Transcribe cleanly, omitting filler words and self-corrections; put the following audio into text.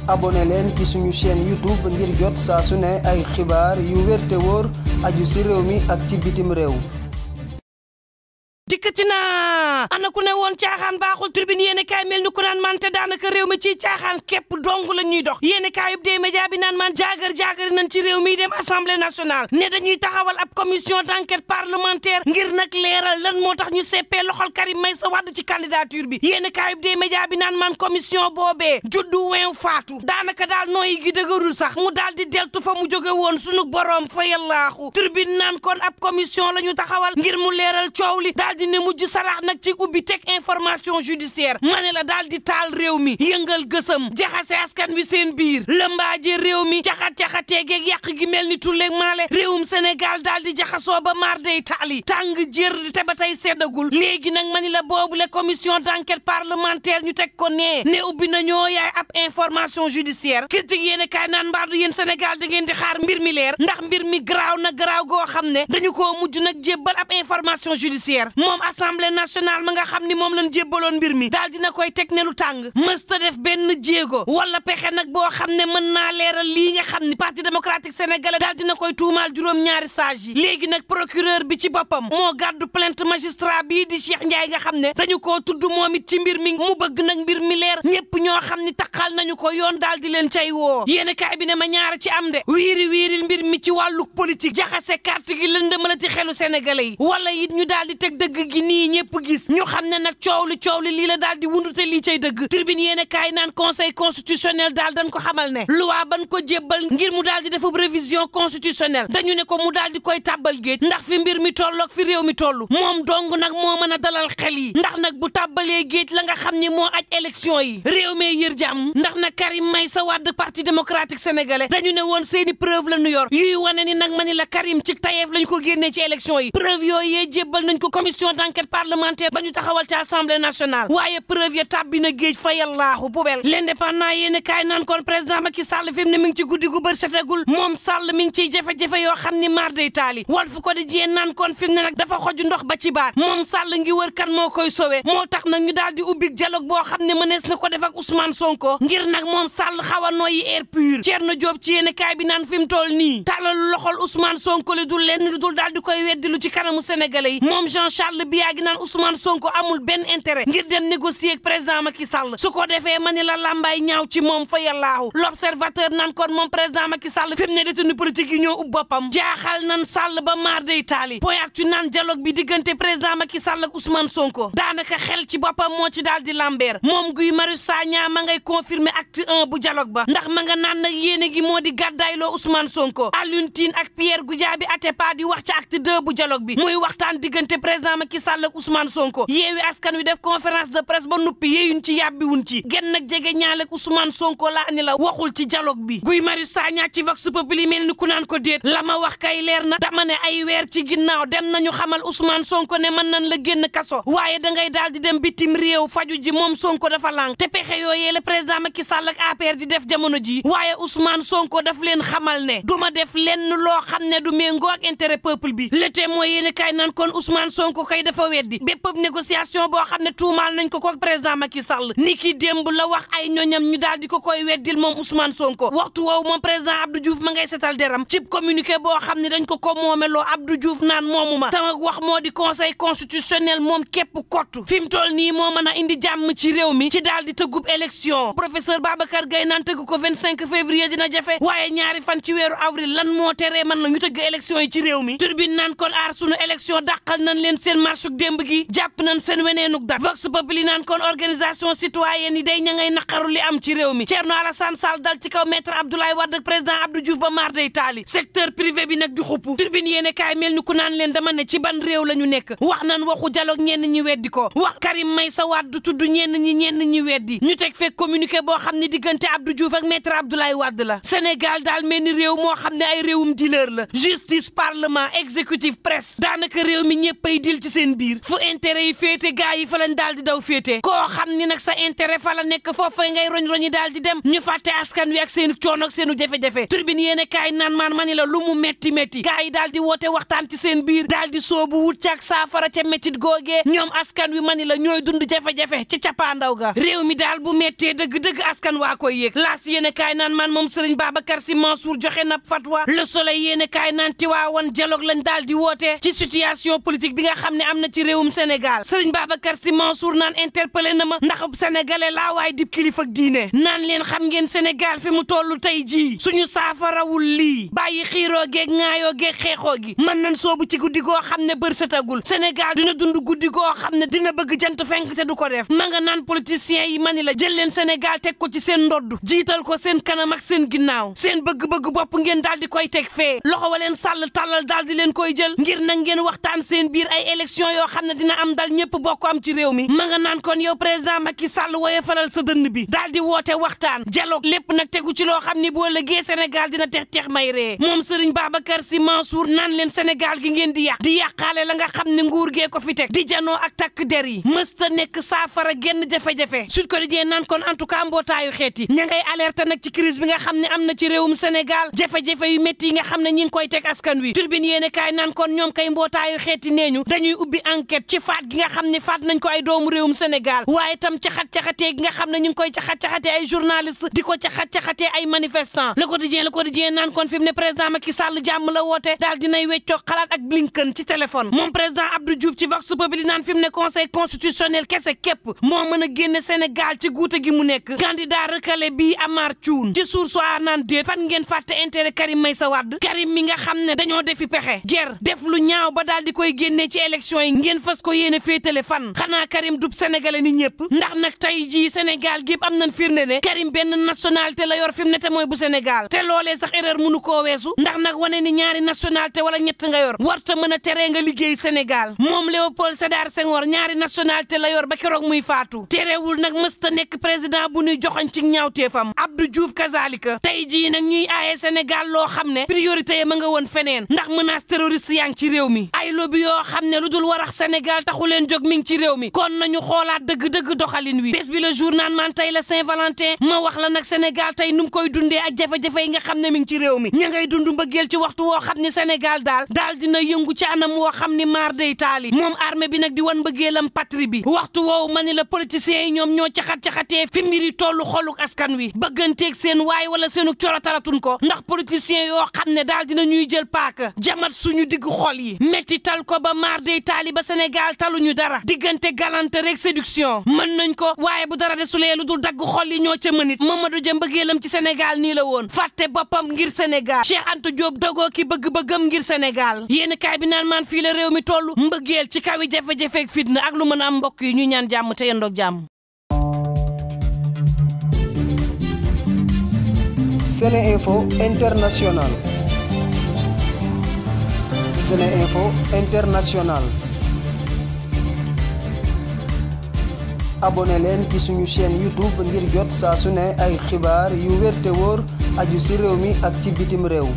abonné leen ci suñu chaîne YouTube ngir jot saa su ne ay xibaar yu wér te wóor aju ci réew mi ak ci bitim réew. dikkati na ana ku ne woon caaxaan baaxul tribune yéen kaay mel ni ku naan man te daanaka réew mi ci caaxaan képp dong la ñuy dox yéen kaay yub dee média bi naan man jaagar nañ ci réew mi dem assemblée nationale ne dañuy taxawal ab commission d'enquête parlementaire ngir nag leeral lan moo tax ñu seppee loxol Karim Meïssa Wade ci candidature bi yéen kaay yub dee média bi naan man commission boobee juddu weew faatu daanaka daal nooyi gi dëgërul sax mu daal di deltu fa mu jóge woon sunu borom fa yallaaxu tribune naan kon ab commission la ñu taxawal ngir mu leeral coow li dina mujj sarax nag ci ubbi teg information judiciaire ma ne la daal di taal réew mi yëngal gësam jaxase askan wi seen biir lëmbaaje réew mi caxat-caxatee geeg yàq gi mel ni tulleeg maale réewum Sénégal daal di jaxasoo ba maar day taali tàng jër te ba tey seddagul léegi nag ma ne la boobule commission d'enquête parlementaire ñu teg ko ne ubbi na ñoo yaay ab information judiciaire critique yéen kaay naan mbaadu yéen Sénégal da ngeen di xaar mbir mi leer ndax mbir mi garaaw na garaaw goo xam ne dañu koo mujj nag jébbal ab information judiciaire moom assemblée nationale ma nga xam ni moom lañ jébbaloon mbir mi daal dina koy teg ne lu tàng mësta def benn jéego wala pexe nag boo xam ne mën naa leeral lii nga xam ni parti démocratique sénégalais daal dina koy tuumaal juróom-ñaari sages yi léegi nag procureur bi ci boppam moo gàddu plainte magistrat bii di Cheikh Ndiaye nga xam ne dañu koo tudd moom it ci mbir mi mu bëgg nag mbir mi leer ñëpp ñoo xam ni taqal nañu ko yoon daal di leen cay woo yéen kaay bi ne ma ñaara ci am de wiiril mbir mi ci wàllu politique jaxase carte gi lëndëmalati xelu sénégalais yi wala it ñu daal di teg dëgg gi nii ñëpp gis ñu xam ne nag coow li lii la daal di wundute lii cay dëgg tribune yéen kaay naan conseil constitutionnel daal dañ ko xamal ne loi ban ko jébbal ngir mu daal di def révision constitutionnelle dañu ne ko mu daal di koy tàbbal géej ndax fi mbir mi tolloog fi réew mi toll moom dong nag moo mën a dalal xel yi ndax nag bu tàbbalee géej la nga xam ni moo aj élection yi réew mee yër jàmm ndax nag Karim Meïssa Wade parti démocratique sénégalais dañu ne woon seeni preuve la ñu yor yuy wane ni nag ma ni la Karim ci tayeef lañ ko génnee ci élection yi preuve yooyu yee jébbal nañ ko commission d'enquête parlementaire ba ñu taxawal ci assemblée nationale waaye preuve ya tàbbi na géej fa yallaahu poubelle l'indépendant yéen kaay naan kon président Macky Sall fi mu ne mi ngi ci guddi gu bër setagul moom Sall mi ngi ciy jafe-jafe yoo xam ni maar day taali Walf Quotidien naan kon fi mu ne nag dafa xoju ndox ba ci baat moom Sall ngi wër kan moo koy sowe moo tax nag ñu daal di ubbi dialogue boo xam ne mënees na ko def ak Ousmane Sonko ngir nag moom Sall xaw a nooyi air pur Thierno Diop ci yéen kaay bi naan fi mu toll nii tàllalu loxol Ousmane Sonko li dul lenn lu dul daal di koy weddi lu ci kanamu sénégalais yi moom Jean Charles Biagui naan Ousmane Sonko amul benn intérêt ngir dem négocier ak président Macky Sall su ko defee ma ni la làmbaay ñaaw ci moom fa yallaahu l'observateur nan kon moom président Macky Sall fi mu ne détenu politique yi ñoo ub boppam jaaxal nan Sall ba maar day taali point actu naan dialogue bi diggante président Macky Sall ak Ousmane Sonko daanaka xel ci boppam moo ci daal di lambeer moom Guy Marius Sagna ma ngay confirmer acte 1 bu dialogue ba ndax ma nga naan nag yéene gi moo di gàddaayloo Ousmane Sonko Alioune Tine ak Pierre Goudiaby Atepa di wax ci acte 2 bu dialogue bi muy waxtaan diggante président Macky Sall ak Ousmane Sonko yeewi askan wi def conférence de presse ba nuppi yeeyuñ ci yàbbiwuñ ci genn nag jege ñaale ak Ousmane Sonko laa ni la waxul ci dialogue bi Guy Marius Sagna ci Vox Populi mel ni ku naan ko déet la ma wax kay leer na dama ne ay weer ci ginnaaw dem nañu xamal Ousmane Sonko ne mën nañ la génn kaso waaye dangay daal di dem bitim réew faju ji moom Sonko dafa lànk te pexe yooyee le président Macky Sall ak APR di def jamono ji waaye Ousmane Sonko daf leen xamal ne duma def lenn loo xam ne du méngoo ak intérêt peuple bi le témoin yéen kay naan kon Ousmane Sonko kay dafa weddi bépp négociation boo xam ne tuumaal nañ ko ak président Macky Sall niki démb la wax ay ñoñam ñu daal di ko koy weddil moom Ousmane Sonko waxtu woowu moom président Abdou Diouf ma ngay setal deram cib communiqué boo xam ne dañ ko moomeloo Abdou Diouf naan moomuma sama wax moo di conseil constitutionnel moom képp kottu fi mu toll nii moo mën a indi jàmm ci réew mi ci daal di tëggub élection professeur Babacar Gueye naan tëgg ko 25 février dina jafe waaye ñaari fan ci weeru avril lan moo teree man la ñu tëgg élection yi ci réew mi turbine naan kon aar sunu élection dàqal nañ leen seen marche démb gi jàpp nañ seen weneenuk dat Vox Populi naan kon organisation citoyenne yi day ña ngay naqaru li am ci réew mi Thierno Alassane Sall dal ci kaw maître Abdoulaye Wade ak président Abdou Diouf ba maar day taali secteur privé bi nag di xupp turbine yéene kaay mel ni ku naan leen dama ne ci ban réew la ñu nekk wax nan waxu dialogue ñenn ñi weddi ko wax Karim Meïssa Wade tudd ñenn ñi weddi ñu teg fekk communiqué boo xam ne diggante Abdou Diouf ak maître Abdoulaye Wade la Sénégal daal mel ni réew moo xam ne ay réewum dealer la justice parlement exécutif presse daanaka réew mi ñëppay dil ci seen biir fu intérêt yi féete gaa yi fa lañ daal di daw féete koo xam ni nag sa intérêt fa la nekk foofa ngay roñ-roñi daal di dem ñu fàtte askan wi ak seenu coono ak seenu jafe-jafe turbine yéene kaay naan maan mani la lu mu metti gaa yi daal di woote waxtaan ci seen biir daal di soobu wut caak saafara ca mettit googee ñoom askan wi mani la ñooy dund jafe-jafe ci cappaandaw ga réew mi daal bu mettee dëgg-dëgg askan waa koy yéeg laas yéene kaay naan maan moom Serigne Babacar Sy Mansour joxe na fatwa Le Soleil yéene kaay naan Tiwaawan dialogue lañ daal di woote ci situation politique bi nga xam ne am na ci réewum Sénégal Serigne Babacar Sy Mansour naan interpellé na ma ndax sénégalais laa waaye dib kilifa ak diine naan leen xam ngeen Sénégal fi mu tollu tey jii suñu saafarawul lii bàyyi xiiroo geeg ŋaayoo geeg xeexoo gi mën nañ soobu ci guddi goo xam ne bër setagul Sénégal dina dund guddi goo xam ne dina bëgg jant fenk te du ko def ma nga naan politiciens yi mani la jël leen Sénégal teg ko ci seen ndodd jiital ko seen kanam ak seen ginnaaw seen bëgg-bëgg bopp ngeen daal di koy teg fee loxo wa leen sàll tàllal daal di leen koy jël ngir nag ngeen waxtaan seen biir ay élection yoo xam ne dina am dal ñëpp bokk am ci réew mi ma nga naan kon yow président Macky Sall woye falal sa dënn bi daal di woote waxtaan dialogue lépp nag tegu ci loo xam ni boo lëggee Sénégal dina tex may ree moom Serigne Babacar Sy Mansour naan leen Sénégal gi ngeen di yàqaale la nga xam ne nguur gee ko fi teg di janoo ak takk der yi mësta nekk saafara genn jafe-jafe Sud Quotidien naan kon en tout cas mbootaayu xeet yi ña ngay alerte nag ci crise bi nga xam ne am na ci réewum Sénégal jafe-jafe yu métti yi nga xam ne ñi ngi koy teg askan wi Tribune yéene kaay naan kon ñoom kay mbootaayu xeet yi nee ñu dañuy ubbi enquête ci faat gi nga xam ne faat nañ ko ay doomu réewum Sénégal waaye tam caxat-caxatee gi nga xam ne ñu ngi koy caxat-caxatee ay journaliste di ko caxat-caxatee ay manifestant Le Quotidien naan kon fi mu ne président Macky Sall jàmm la woote daal dinay weccoo xalaat ak Blinken ci téléphone moom président Abdou Diouf ci Vox Populi naan fi mu ne conseil constitutionnel kese képp moo mën a génne Sénégal ci guute gi mu nekk candidat recalé bii Amar Thioune ci source a naan déet fan ngeen fàtte intérêt Karim Meïssa Wade Karim mi nga xam ne dañoo defi pexe ger def lu ñaaw ba daal di koy génnee ci élection yi ngeen fas ko yéene féetale fan xanaa Karim dub sénégalais ni ñëpp ndax nag tey jii Sénégal gépp am nañ firnde ne Karim benn nationalité la yor fi mu ne te mooy bu Sénégal te loolee sax erreur mënu koo weesu ndax nag wane ni ñaari nationalité wala ñett nga yor warta mën a teree nga liggéey Sénégal moom Léopold Sédar Senghor ñaari nationalité la yor ba keroog muy faatu terewul nag mësta nekk président bu ñuy joxoñ ci ñaawteefam Abdou Diouf kazalika tey jii nag ñuy aaye Sénégal loo xam ne priorité ma nga woon feneen ndax menace terroriste yaa ngi ci réew mi ay lobby yoo xam ne lu dul warax Sénégal taxu leen jóg mi ngi ci réew mi kon nañu xoolaat dëgg-dëgg doxalin wi bés bi le jour naan man tey la Saint-Valentin ma wax la nag Sénégal tey nu mu koy dundee ak jafe-jafe yi nga xam ne mi ngi ci réew mi ña ngay dund mbëggeel ci waxtu woo xam ne Sénégal daal dina yëngu ci anam woo xam ni maar day taali moom armée bi nag di wan mbëggeelam patrie bi waxtu woowu ma ni la politiciens yi ñoom ñoo caxat-caxatee fi mbiri tollu xoluk askan wi bëgganteeg seen waay wala seenu corotaratun ko ndax politiciens yoo xam ne daal dina ñuy jël paaka jamat suñu diggu xol yi metti tal ko ba maar day taali ba Sénégal taluñu dara diggante galante rek séduction mën nañ ko waaye bu dara desulee lu dul dagg xol yi ñoo ca mënit Mamadou Dia mbëggeelam ci Sénégal nii la woon fàtte boppam ngir Sénégal Cheikh Anta Diop dogoo ki bëgg-bëggam ngir Sénégal yéen kaay bi naan maan fii la réew mi toll mbëggeel ci kaw yi jafe-jafe ak fitna ak lu mën a am mbokk yi ñu ñaan jàmm te yendoog jàmm. SeneInfo International. SeneInfo International. abonné leen ci suñu chaîne YouTube ngir jot saa su ne ay xibaar yu wér te wóor aju ci réew mi ak ci bitim réew.